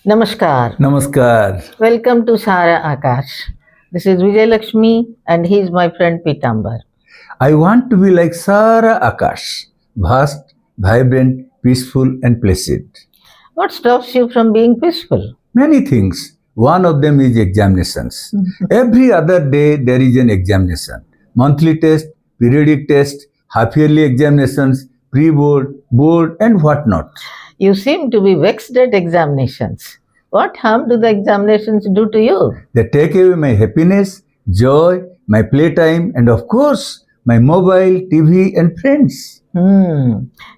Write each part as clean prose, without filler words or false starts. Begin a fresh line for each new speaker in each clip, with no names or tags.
Namaskar.
Namaskar.
Welcome to Sara Akash. This is Vijay Lakshmi and he is my friend Pitambar.
I want to be like Sara Akash, vast, vibrant, peaceful, and placid.
What stops you from being peaceful?
Many things. One of them is examinations. Every other day there is an examination. Monthly test, periodic test, half-yearly examinations, pre-board, board, and whatnot.
You seem to be vexed at examinations. What harm do the examinations do to you?
They take away my happiness, joy, my playtime, and of course, my mobile, TV, and friends.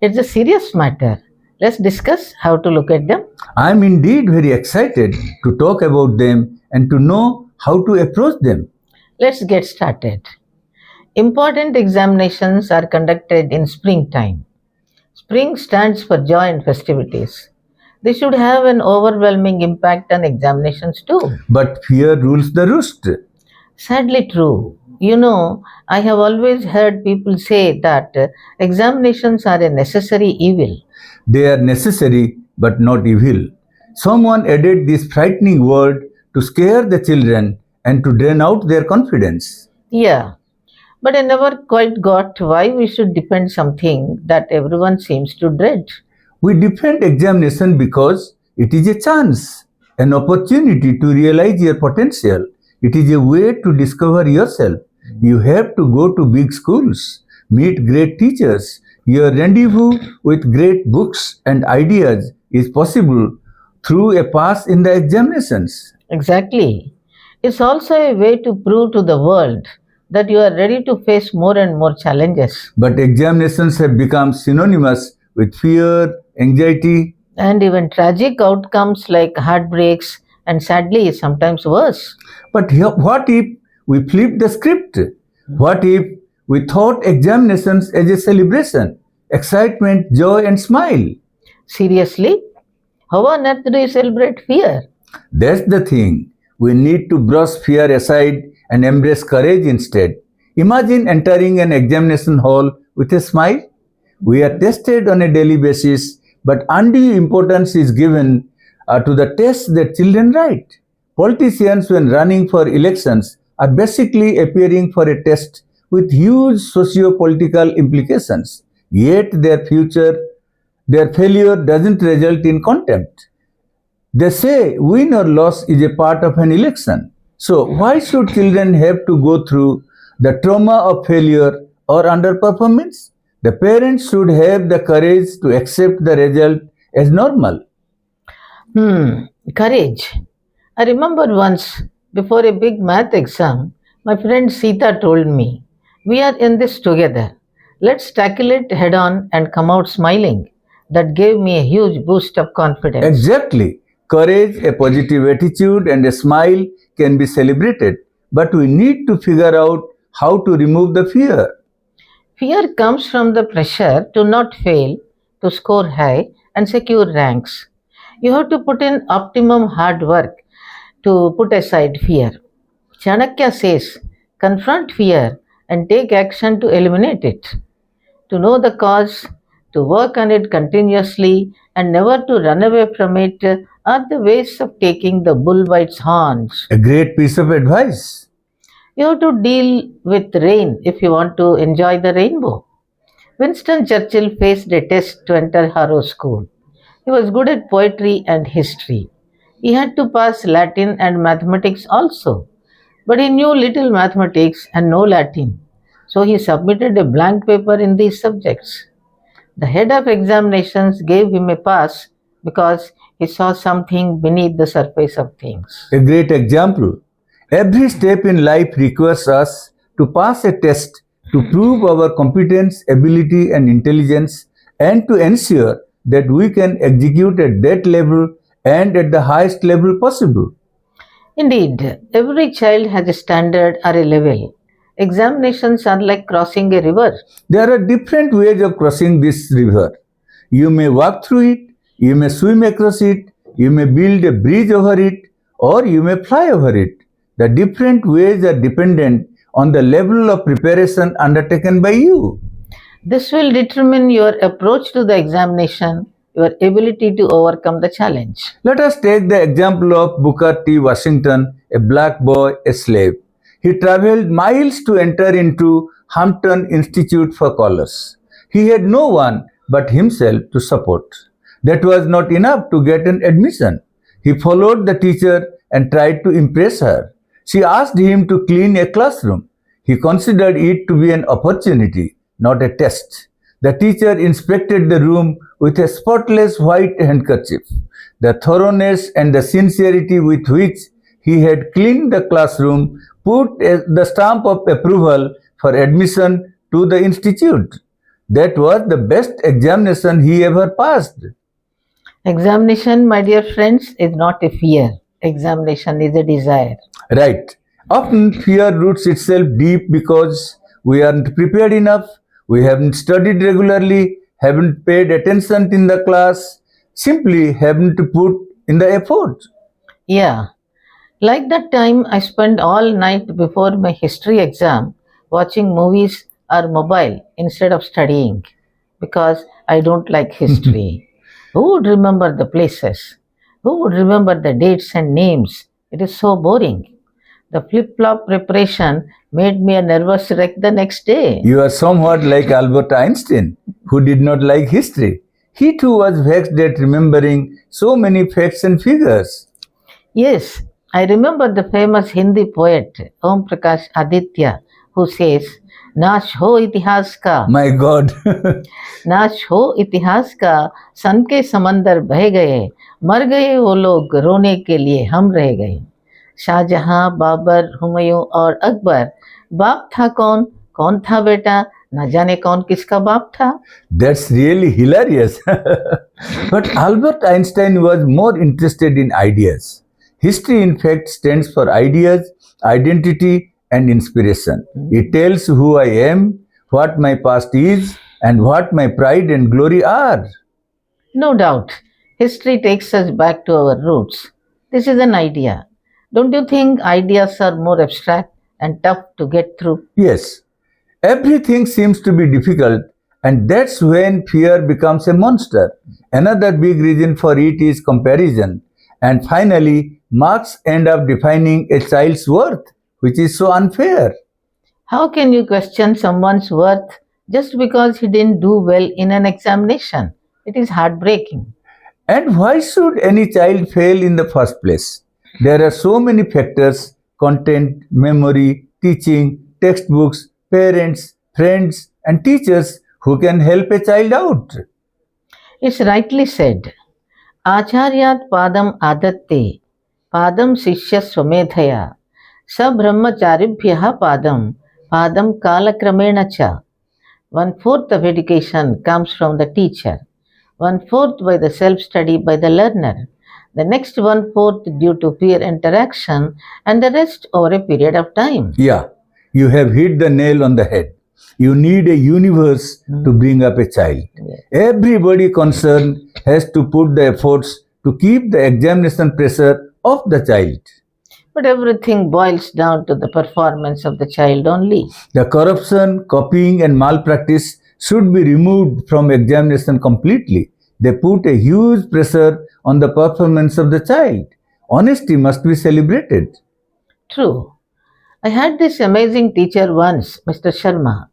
It's a serious matter. Let's discuss how to look at them.
I am indeed very excited to talk about them and to know how to approach them.
Let's get started. Important examinations are conducted in springtime. Spring stands for joy and festivities. They should have an overwhelming impact on examinations too.
But fear rules the roost.
Sadly true. I have always heard people say that examinations are a necessary evil.
They are necessary but not evil. Someone added this frightening word to scare the children and to drain out their confidence.
Yeah, but I never quite got why we should defend something that everyone seems to dread.
We defend examination because it is a chance, an opportunity to realize your potential. It is a way to discover yourself. You have to go to big schools, meet great teachers. Your rendezvous with great books and ideas is possible through a pass in the examinations.
Exactly. It's also a way to prove to the world that you are ready to face more and more challenges.
But examinations have become synonymous with fear, anxiety,
And even tragic outcomes like heartbreaks and sadly sometimes worse.
But what if we flip the script? What if we thought examinations as a celebration, excitement, joy, and smile?
Seriously? How on earth do you celebrate fear?
That's the thing. We need to brush fear aside and embrace courage instead. Imagine entering an examination hall with a smile. We are tested on a daily basis, but undue importance is given to the tests that children write. Politicians, when running for elections, are basically appearing for a test with huge socio-political implications. Yet their failure doesn't result in contempt. They say win or loss is a part of an election. So why should children have to go through the trauma of failure or underperformance? The parents should have the courage to accept the result as normal.
Courage. I remember once, before a big math exam, my friend Sita told me, "We are in this together. Let's tackle it head on and come out smiling." That gave me a huge boost of confidence.
Exactly. Courage, a positive attitude, and a smile can be celebrated, but we need to figure out how to remove the fear.
Fear comes from the pressure to not fail, to score high, and secure ranks. You have to put in optimum hard work to put aside fear. Chanakya says, confront fear and take action to eliminate it. To know the cause, to work on it continuously, and never to run away from it are the ways of taking the bull by its horns.
A great piece of advice.
You have to deal with rain if you want to enjoy the rainbow. Winston Churchill faced a test to enter Harrow School. He was good at poetry and history. He had to pass Latin and mathematics also, but he knew little mathematics and no Latin. So he submitted a blank paper in these subjects. The head of examinations gave him a pass because he saw something beneath the surface of things.
A great example. Every step in life requires us to pass a test to prove our competence, ability, and intelligence, and to ensure that we can execute at that level and at the highest level possible.
Indeed, every child has a standard or a level. Examinations are like crossing a river.
There are different ways of crossing this river. You may walk through it, you may swim across it, you may build a bridge over it, or you may fly over it. The different ways are dependent on the level of preparation undertaken by you.
This will determine your approach to the examination, your ability to overcome the challenge.
Let us take the example of Booker T. Washington, a black boy, a slave. He traveled miles to enter into Hampton Institute for Scholars. He had no one but himself to support. That was not enough to get an admission. He followed the teacher and tried to impress her. She asked him to clean a classroom. He considered it to be an opportunity, not a test. The teacher inspected the room with a spotless white handkerchief. The thoroughness and the sincerity with which he had cleaned the classroom put the stamp of approval for admission to the institute. That was the best examination he ever passed.
Examination, my dear friends, is not a fear. Examination is a desire.
Right. Often fear roots itself deep because we aren't prepared enough, we haven't studied regularly, haven't paid attention in the class, simply haven't put in the effort.
Yeah, like that time I spent all night before my history exam watching movies or mobile instead of studying because I don't like history. Who would remember the places? Who would remember the dates and names? It is so boring. The flip flop preparation made me a nervous wreck the next day.
You are somewhat like Albert Einstein, who did not like history. He too was vexed at remembering so many facts and figures.
Yes, I remember the famous Hindi poet Om Prakash Aditya who says, नाश हो इतिहास का
My God.
नाश हो इतिहास का सन के समंदर बह गए मर गए वो लोग रोने के लिए हम रह गए शाहजहां बाबर हुमायूं और अकबर बाप था कौन कौन था बेटा न जाने कौन किसका बाप था.
That's really hilarious. But Albert Einstein was more interested in ideas. History, in fact, stands for ideas, identity, and inspiration. It tells who I am, what my past is, and what my pride and glory are.
No doubt, history takes us back to our roots. This is an idea. Don't you think ideas are more abstract and tough to get through?
Yes, everything seems to be difficult, and that's when fear becomes a monster. Another big reason for it is comparison. And finally, marks end up defining a child's worth, which is so unfair.
How can you question someone's worth just because he didn't do well in an examination? It is heartbreaking.
And why should any child fail in the first place? There are so many factors: content, memory, teaching, textbooks, parents, friends, and teachers who can help a child out.
It's rightly said. Acharyat padam adatte, padam shishya swamedhaya, sabrahmacharibhyaha padam, padam kalakramena cha. One-fourth of education comes from the teacher, one-fourth by the self-study by the learner, the next one-fourth due to peer interaction, and the rest over a period of time.
Yeah, you have hit the nail on the head. You need a universe to bring up a child.
Yes.
Everybody concerned has to put the efforts to keep the examination pressure off the child.
But everything boils down to the performance of the child only.
The corruption, copying, and malpractice should be removed from examination completely. They put a huge pressure on the performance of the child. Honesty must be celebrated.
True. I had this amazing teacher once, Mr. Sharma,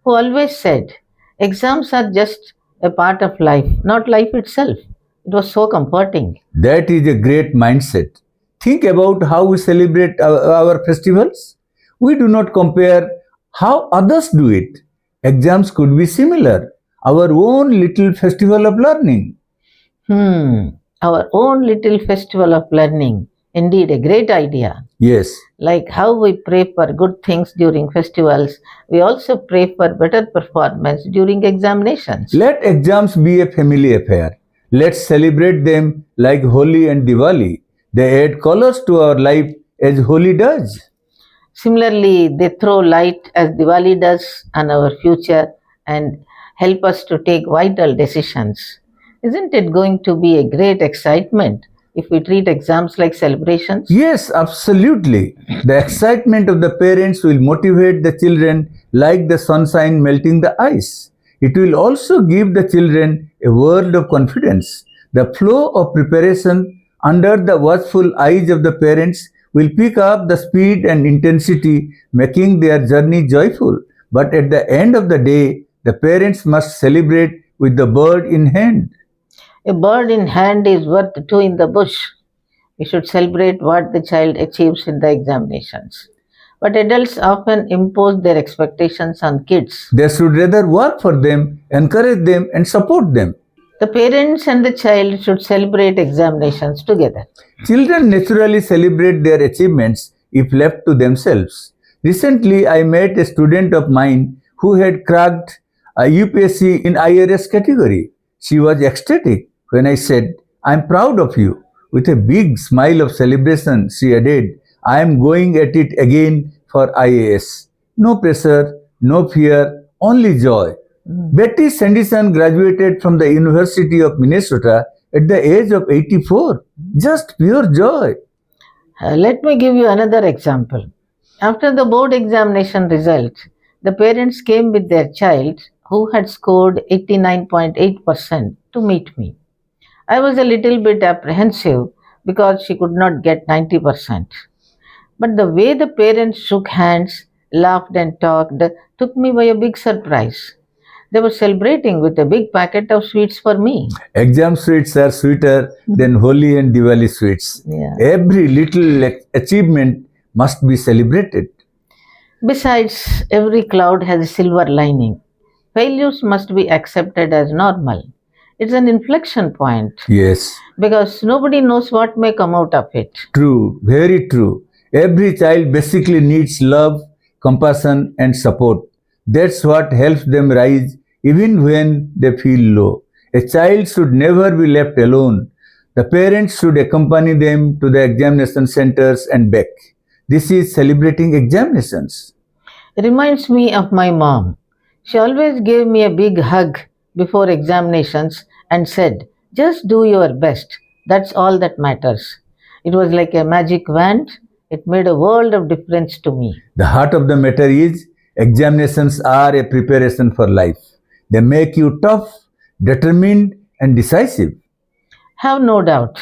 who always said, exams are just a part of life, not life itself. It was so comforting.
That is a great mindset. Think about how we celebrate our festivals. We do not compare how others do it. Exams could be similar. Our own little festival of learning.
Our own little festival of learning. Indeed, a great idea.
Yes.
Like how we pray for good things during festivals, we also pray for better performance during examinations.
Let exams be a family affair. Let's celebrate them like Holi and Diwali. They add colors to our life as Holi does.
Similarly, they throw light as Diwali does on our future and help us to take vital decisions. Isn't it going to be a great excitement if we treat exams like celebrations?
Yes, absolutely. The excitement of the parents will motivate the children like the sunshine melting the ice. It will also give the children a world of confidence. The flow of preparation under the watchful eyes of the parents will pick up the speed and intensity, making their journey joyful. But at the end of the day, the parents must celebrate with the bird in hand.
A bird in hand is worth two in the bush. We should celebrate what the child achieves in the examinations. But adults often impose their expectations on kids.
They should rather work for them, encourage them, and support them.
The parents and the child should celebrate examinations together.
Children naturally celebrate their achievements if left to themselves. Recently, I met a student of mine who had cracked a UPSC in IRS category. She was ecstatic when I said, "I'm proud of you." With a big smile of celebration, she added, "I am going at it again for IAS. No pressure, no fear, only joy." Betty Sanderson graduated from the University of Minnesota at the age of 84. Just pure joy.
Let me give you another example. After the board examination result, the parents came with their child who had scored 89.8% to meet me. I was a little bit apprehensive because she could not get 90%. But the way the parents shook hands, laughed, and talked took me by a big surprise. They were celebrating with a big packet of sweets for me.
Exam sweets are sweeter than Holi and Diwali sweets.
Yeah.
Every little achievement must be celebrated.
Besides, every cloud has a silver lining. Failures must be accepted as normal. It's an inflection point
Yes,
because nobody knows what may come out of it.
true, very true. Every child basically needs love, compassion, and support. That's what helps them rise even when they feel low. A child should never be left alone. The parents should accompany them to the examination centers and back. This is celebrating examinations.
It reminds me of my mom. She always gave me a big hug before examinations and said, "Just do your best. That's all that matters." It was like a magic wand. It made a world of difference to me.
The heart of the matter is examinations are a preparation for life. They make you tough, determined, and decisive.
Have no doubt.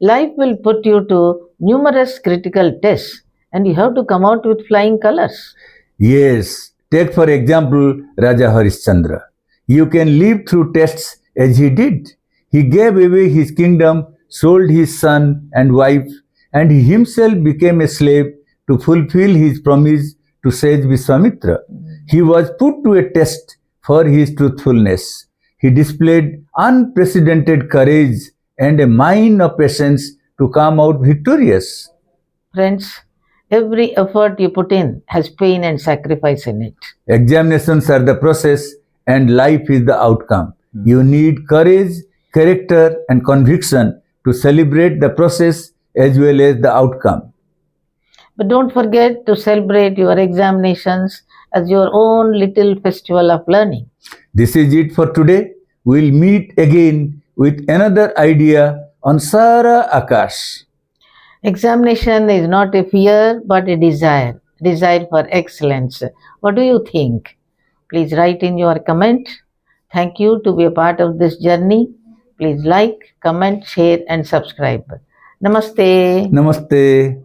Life will put you to numerous critical tests and you have to come out with flying colors.
Yes, take for example Raja Harishchandra. You can live through tests as he did. He gave away his kingdom, sold his son and wife, and he himself became a slave to fulfill his promise to sage Vishwamitra. He was put to a test for his truthfulness. He displayed unprecedented courage and a mind of patience to come out victorious.
Friends, every effort you put in has pain and sacrifice in it.
Examinations are the process and life is the outcome. You need courage, character, and conviction to celebrate the process as well as the outcome.
But don't forget to celebrate your examinations as your own little festival of learning.
This is it for today. We'll meet again with another idea on Sara Akash.
Examination is not a fear but a desire, desire for excellence. What do you think? Please write in your comment. Thank you to be a part of this journey. Please like, comment, share, and subscribe. Namaste.
Namaste.